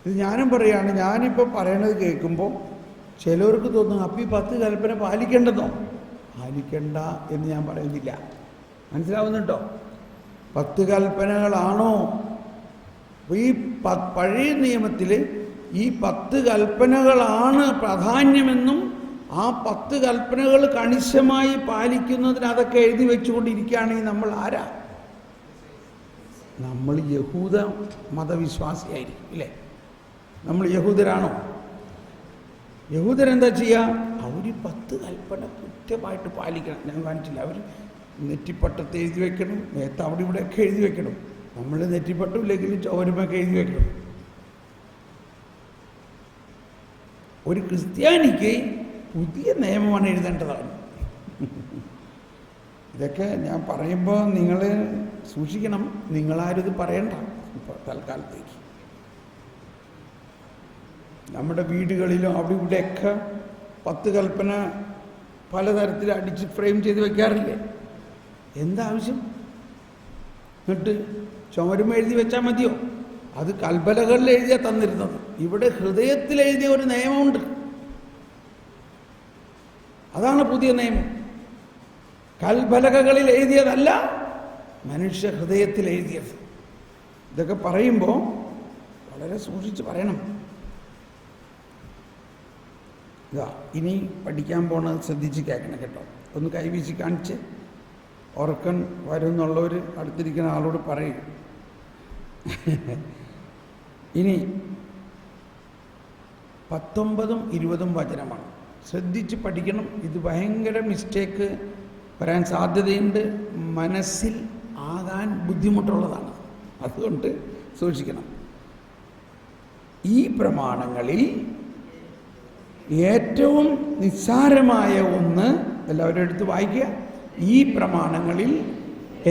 ഇത് ഞാനും പറയാണ്. ഞാനിപ്പോൾ പറയണത് കേൾക്കുമ്പോൾ ചിലവർക്ക് തോന്നുന്നു, അപ്പം ഈ 10 കൽപ്പന പാലിക്കേണ്ടതോ? പാലിക്കണ്ട എന്ന് ഞാൻ പറയുന്നില്ല. മനസ്സിലാവുന്നുണ്ടോ? 10 കൽപ്പനകളാണോ? ഈ പഴയ നിയമത്തിൽ ഈ 10 കൽപ്പനകളാണ് പ്രാധാന്യമെന്നും ആ 10 കൽപ്പനകൾ കണിശമായി പാലിക്കുന്നതിന് അതൊക്കെ എഴുതി വെച്ചുകൊണ്ടിരിക്കുകയാണെങ്കിൽ നമ്മൾ ആരാ? നമ്മൾ യഹൂദ മതവിശ്വാസിയായിരിക്കും, ഇല്ലേ? നമ്മൾ യഹൂദരാണോ? യഹൂദരെന്താ ചെയ്യുക? അവർ 10 കൽപ്പന കൃത്യമായിട്ട് പാലിക്കണം. ഞാൻ കാണിച്ചില്ല, അവർ നെറ്റിപ്പട്ടത്ത് എഴുതി വെക്കണം, നേരത്തെ അവിടെ ഇവിടെയൊക്കെ എഴുതി വെക്കണം. നമ്മൾ നെറ്റിപ്പട്ടില്ലെങ്കിലും ചുവരുമൊക്കെ എഴുതി വെക്കണം. ഒരു ക്രിസ്ത്യാനിക്ക് പുതിയ നിയമമാണ് എഴുതേണ്ടതാണ്. ഇതൊക്കെ ഞാൻ പറയുമ്പോൾ നിങ്ങൾ സൂക്ഷിക്കണം. നിങ്ങളാരും ഇത് പറയണ്ട ഇപ്പോൾ തൽക്കാലത്തേക്ക്. നമ്മുടെ വീടുകളിലും അവിടെ ഇവിടെയൊക്കെ 10 കൽപ്പന പലതരത്തിൽ അടിച്ച് ഫ്രെയിം ചെയ്ത് വെക്കാറില്ലേ? എന്താവശ്യം? എന്നിട്ട് ചുമരുമ എഴുതി വെച്ചാൽ മതിയോ? അത് കൽപ്പനകളിൽ എഴുതിയാൽ തന്നിരുന്നത്. ഇവിടെ ഹൃദയത്തിൽ എഴുതിയ ഒരു നിയമമുണ്ട്. അതാണ് പുതിയ നിയമം. കൽപ്പലകകളിൽ എഴുതിയതല്ല, മനുഷ്യ ഹൃദയത്തിൽ എഴുതിയത്. ഇതൊക്കെ പറയുമ്പോൾ വളരെ സൂക്ഷിച്ച് പറയണം. ഇതാ ഇനി പഠിക്കാൻ പോണത് ശ്രദ്ധിച്ച് കേൾക്കണം കേട്ടോ. ഒന്ന് കൈവീശി കാണിച്ച് ഉറക്കൻ വരുമെന്നുള്ളവർ അടുത്തിരിക്കുന്ന ആളോട് പറയും. ഇനി 19ഉം 20ഉം വചനമാണ്. ശ്രദ്ധിച്ച് പഠിക്കണം. ഇത് ഭയങ്കര മിസ്റ്റേക്ക് വരാൻ സാധ്യതയുണ്ട്. മനസ്സിൽ ആകാൻ ബുദ്ധിമുട്ടുള്ളതാണ്. അതുകൊണ്ട് സൂക്ഷിക്കണം. ഈ പ്രമാണങ്ങളിൽ ഏറ്റവും നിസ്സാരമായ ഒന്ന്, എല്ലാവരും എടുത്ത് വായിക്കുക. ഈ പ്രമാണങ്ങളിൽ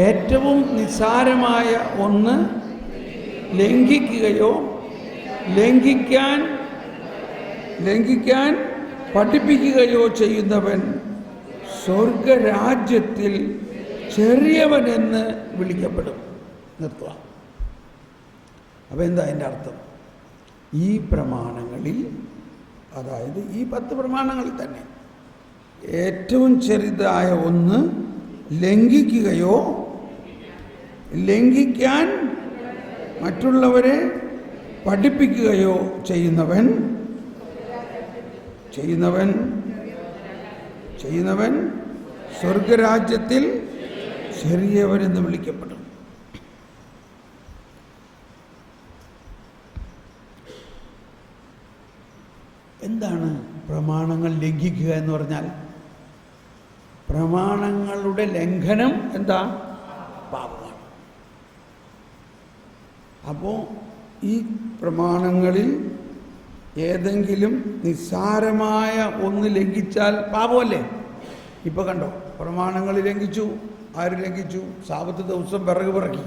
ഏറ്റവും നിസ്സാരമായ ഒന്ന് ലംഘിക്കുകയോ ലംഘിക്കാൻ പഠിപ്പിക്കുകയോ ചെയ്യുന്നവൻ സ്വർഗരാജ്യത്തിൽ ചെറിയവനെന്ന് വിളിക്കപ്പെടും. നിർത്തുക. അപ്പം എന്താ അതിൻ്റെ അർത്ഥം? ഈ പ്രമാണങ്ങളിൽ, അതായത് ഈ 10 പ്രമാണങ്ങളിൽ തന്നെ ഏറ്റവും ചെറുതായ ഒന്ന് ലംഘിക്കുകയോ ലംഘിക്കാൻ മറ്റുള്ളവരെ പഠിപ്പിക്കുകയോ ചെയ്യുന്നവൻ സ്വർഗരാജ്യത്തിൽ ചെറിയവനെന്ന് വിളിക്കപ്പെടും. എന്താണ് പ്രമാണങ്ങൾ ലംഘിക്കുക എന്ന് പറഞ്ഞാൽ? പ്രമാണങ്ങളുടെ ലംഘനം എന്താ? പാപമാണ്. അപ്പോൾ ഈ പ്രമാണങ്ങളിൽ ഏതെങ്കിലും നിസ്സാരമായ ഒന്ന് ലംഘിച്ചാൽ പാപമല്ലേ? ഇപ്പം കണ്ടോ, പ്രമാണങ്ങൾ ലംഘിച്ചു. ആര് ലംഘിച്ചു? സാബത്ത് ദിവസം വിറക് പിറക്കി.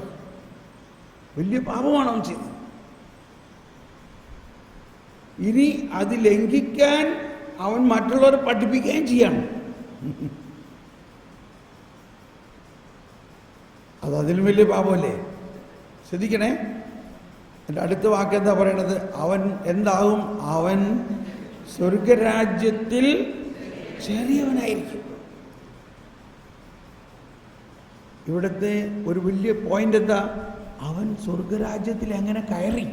വലിയ പാപമാണ് അവൻ ചെയ്തത്. ഇനി അത് ലംഘിക്കാൻ അവൻ മറ്റുള്ളവരെ പഠിപ്പിക്കുകയും ചെയ്യണം. അതിലും വലിയ പാപമല്ലേ? ശ്രദ്ധിക്കണേ. എൻ്റെ അടുത്ത വാക്ക് എന്താ പറയണത്? അവൻ എന്താകും? അവൻ സ്വർഗരാജ്യത്തിൽ ചെറിയവനായിരിക്കും. ഇവിടുത്തെ ഒരു വലിയ പോയിന്റ് എന്താ? അവൻ സ്വർഗരാജ്യത്തിൽ എങ്ങനെ കയറി?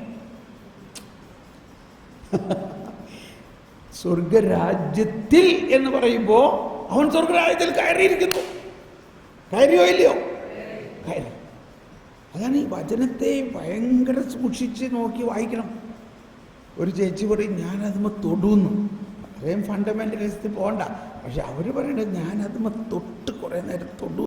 സ്വർഗരാജ്യത്തിൽ എന്ന് പറയുമ്പോൾ അവൻ സ്വർഗരാജ്യത്തിൽ കയറിയിരിക്കുന്നു. കയറിയോ ഇല്ലയോ? കയറി. അതാണ് ഈ വചനത്തെ ഭയങ്കര സൂക്ഷിച്ച് നോക്കി വായിക്കണം. ഒരു ചേച്ചി പറയും ഞാനതുമ്മ തൊടുന്നു. അത്രയും ഫണ്ടമെൻ്റലിസ്റ്റ് പോകണ്ട. പക്ഷെ അവർ പറയണത് ഞാനതുമ്മ തൊട്ട് കുറേ നേരം തൊടു